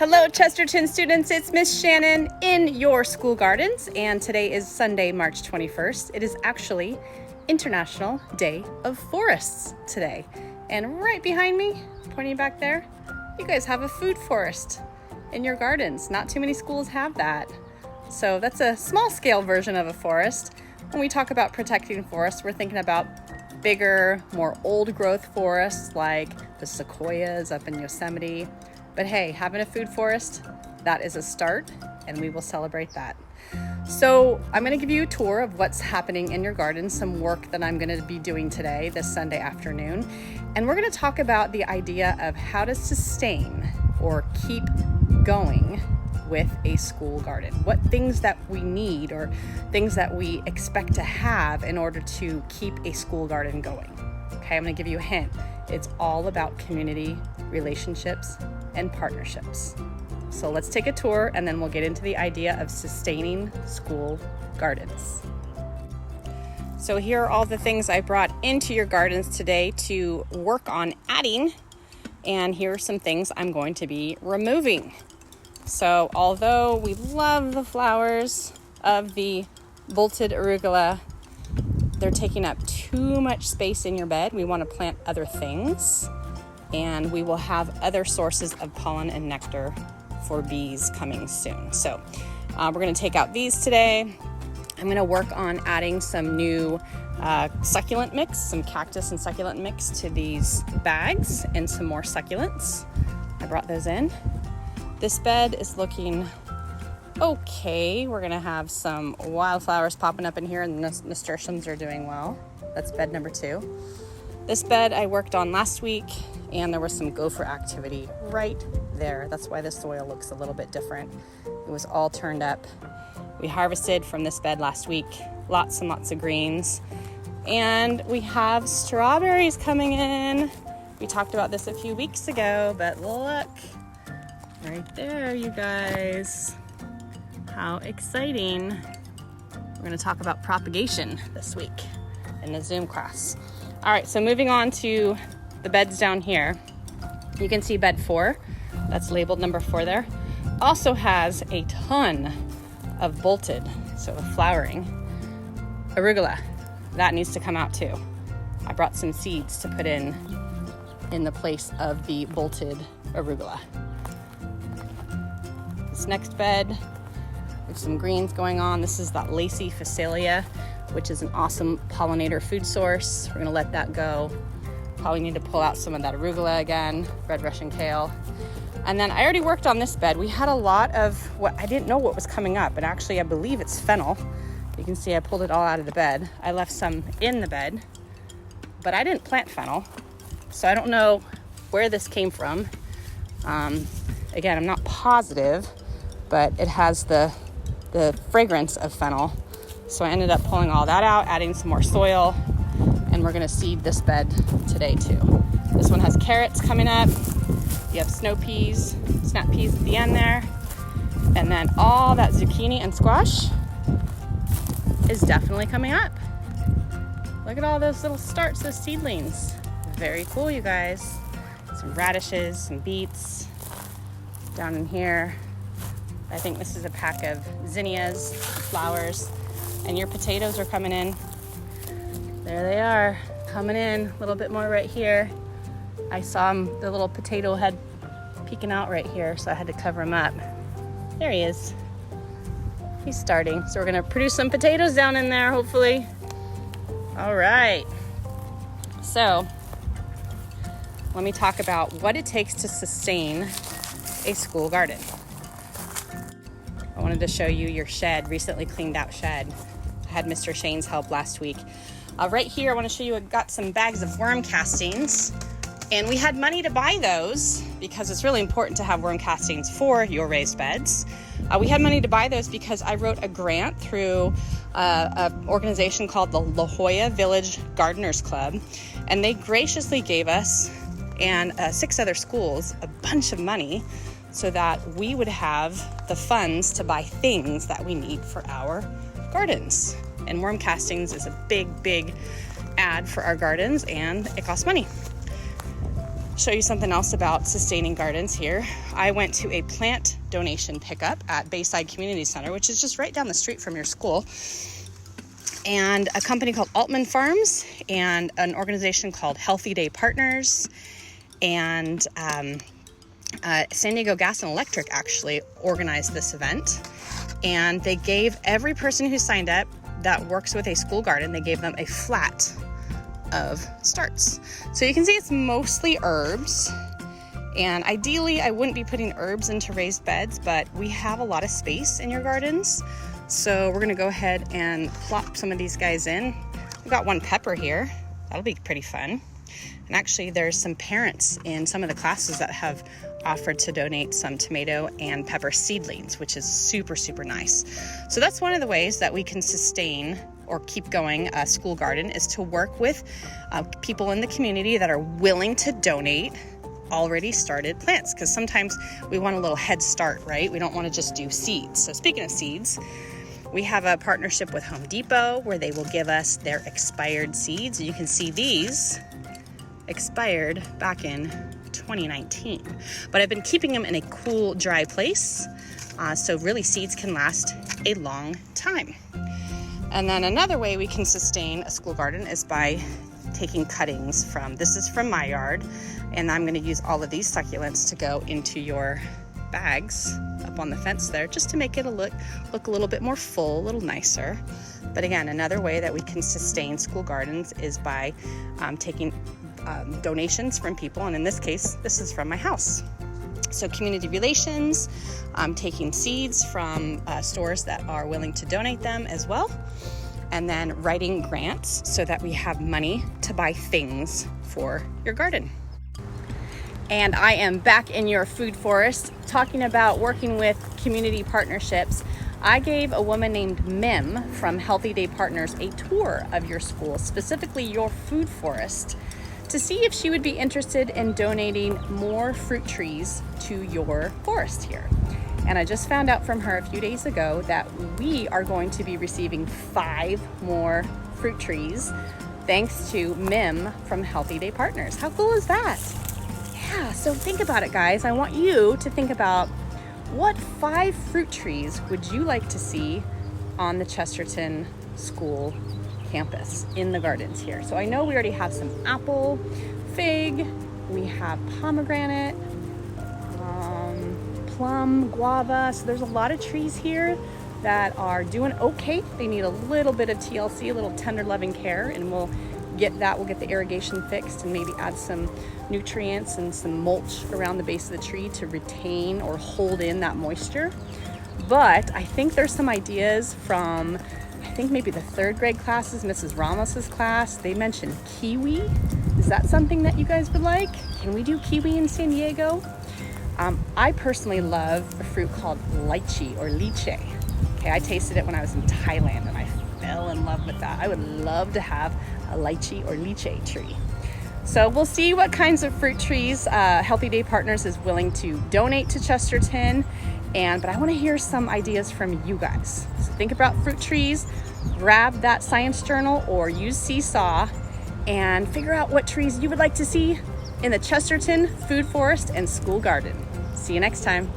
Hello Chesterton students, it's Miss Shannon in your school gardens, and today is Sunday, March 21st. It is actually International Day of Forests today. And right behind me, pointing back there, you guys have a food forest in your gardens. Not too many schools have that. So that's a small scale version of a forest. When we talk about protecting forests, we're thinking about bigger, more old growth forests like the sequoias up in Yosemite. But hey, having a food forest, that is a start, and we will celebrate that. So I'm gonna give you a tour of what's happening in your garden, some work that I'm gonna be doing today, this Sunday afternoon. And we're gonna talk about the idea of how to sustain or keep going with a school garden. What things that we need or things that we expect to have in order to keep a school garden going. Okay, I'm gonna give you a hint. It's all about community relationships and partnerships. So let's take a tour and then we'll get into the idea of sustaining school gardens. So here are all the things I brought into your gardens today to work on adding, and here are some things I'm going to be removing. So although we love the flowers of the bolted arugula, they're taking up too much space in your bed. We want to plant other things, and we will have other sources of pollen and nectar for bees coming soon. So we're going to take out these today. I'm going to work on adding some new succulent mix, some cactus and succulent mix to these bags, and some more succulents. I brought those in. This bed is looking okay. We're going to have some wildflowers popping up in here, and the nasturtiums are doing well. That's bed number 2. This bed I worked on last week, and there was some gopher activity right there. That's why the soil looks a little bit different. It was all turned up. We harvested from this bed last week, lots and lots of greens. And we have strawberries coming in. We talked about this a few weeks ago, but look, right there, you guys. How exciting. We're gonna talk about propagation this week in the Zoom class. All right, so moving on to the beds down here. You can see bed 4, that's labeled number 4 there. Also has a ton of bolted, so flowering arugula. That needs to come out too. I brought some seeds to put in the place of the bolted arugula. This next bed, there's some greens going on. This is that lacy phacelia, which is an awesome pollinator food source. We're gonna let that go. Probably need to pull out some of that arugula again, red Russian kale. And then I already worked on this bed. We had a lot of what I didn't know what was coming up, and actually I believe it's fennel. You can see I pulled it all out of the bed. I left some in the bed, but I didn't plant fennel. So I don't know where this came from. Again, I'm not positive, but it has the fragrance of fennel. So I ended up pulling all that out, adding some more soil, and we're gonna seed this bed today too. This one has carrots coming up. You have snap peas at the end there. And then all that zucchini and squash is definitely coming up. Look at all those little starts, those seedlings. Very cool, you guys. Some radishes, some beets down in here. I think this is a pack of zinnias, flowers, and your potatoes are coming in. There they are, coming in. A little bit more right here. I saw the little potato head peeking out right here, so I had to cover him up. There he is. He's starting. So we're gonna produce some potatoes down in there, hopefully. All right. So let me talk about what it takes to sustain a school garden. I wanted to show you your shed, recently cleaned out shed. I had Mr. Shane's help last week. Right here, I want to show you, I got some bags of worm castings, and we had money to buy those because it's really important to have worm castings for your raised beds. We had money to buy those because I wrote a grant through an organization called the La Jolla Village Gardeners Club, and they graciously gave us and 6 other schools a bunch of money so that we would have the funds to buy things that we need for our gardens. And worm castings is a big, big ad for our gardens, and it costs money. show you something else about sustaining gardens here. I went to a plant donation pickup at Bayside Community Center, which is just right down the street from your school. And a company called Altman Farms and an organization called Healthy Day Partners and San Diego Gas and Electric actually organized this event. And they gave every person who signed up that works with a school garden, they gave them a flat of starts. So you can see it's mostly herbs. And ideally, I wouldn't be putting herbs into raised beds, but we have a lot of space in your gardens. So we're gonna go ahead and plop some of these guys in. We've got one pepper here. That'll be pretty fun. And actually there's some parents in some of the classes that have offered to donate some tomato and pepper seedlings, which is super, super nice. So that's one of the ways that we can sustain or keep going a school garden, is to work with people in the community that are willing to donate already started plants, because sometimes we want a little head start, right? We don't want to just do seeds. So speaking of seeds, we have a partnership with Home Depot where they will give us their expired seeds. You can see these expired back in 2019, but I've been keeping them in a cool, dry place. So really seeds can last a long time. And then another way we can sustain a school garden is by taking cuttings from, this is from my yard, and I'm gonna use all of these succulents to go into your bags up on the fence there, just to make it look a little bit more full, a little nicer. But again, another way that we can sustain school gardens is by taking donations from people, and in this case, this is from my house. So community relations, taking seeds from stores that are willing to donate them as well, and then writing grants so that we have money to buy things for your garden. And I am back in your food forest talking about working with community partnerships. I gave a woman named Mim from Healthy Day Partners a tour of your school, specifically your food forest, to see if she would be interested in donating more fruit trees to your forest here. And I just found out from her a few days ago that we are going to be receiving 5 more fruit trees thanks to Mim from Healthy Day Partners. How cool is that? Yeah, so think about it, guys. I want you to think about, what 5 fruit trees would you like to see on the Chesterton School campus in the gardens here? So I know we already have some apple, fig, we have pomegranate, plum, guava. So there's a lot of trees here that are doing okay. They need a little bit of TLC, a little tender loving care, and we'll get the irrigation fixed and maybe add some nutrients and some mulch around the base of the tree to retain or hold in that moisture. But I think there's some ideas from, I think maybe the 3rd grade classes, Mrs. Ramos's class. They mentioned kiwi. Is that something that you guys would like? Can we do kiwi in San Diego? I personally love a fruit called lychee or lychee. Okay, I tasted it when I was in Thailand and I fell in love with that. I would love to have a lychee or lychee tree. So we'll see what kinds of fruit trees Healthy Day Partners is willing to donate to Chesterton. But I want to hear some ideas from you guys. So think about fruit trees, grab that science journal or use Seesaw and figure out what trees you would like to see in the Chesterton Food Forest and School Garden. See you next time.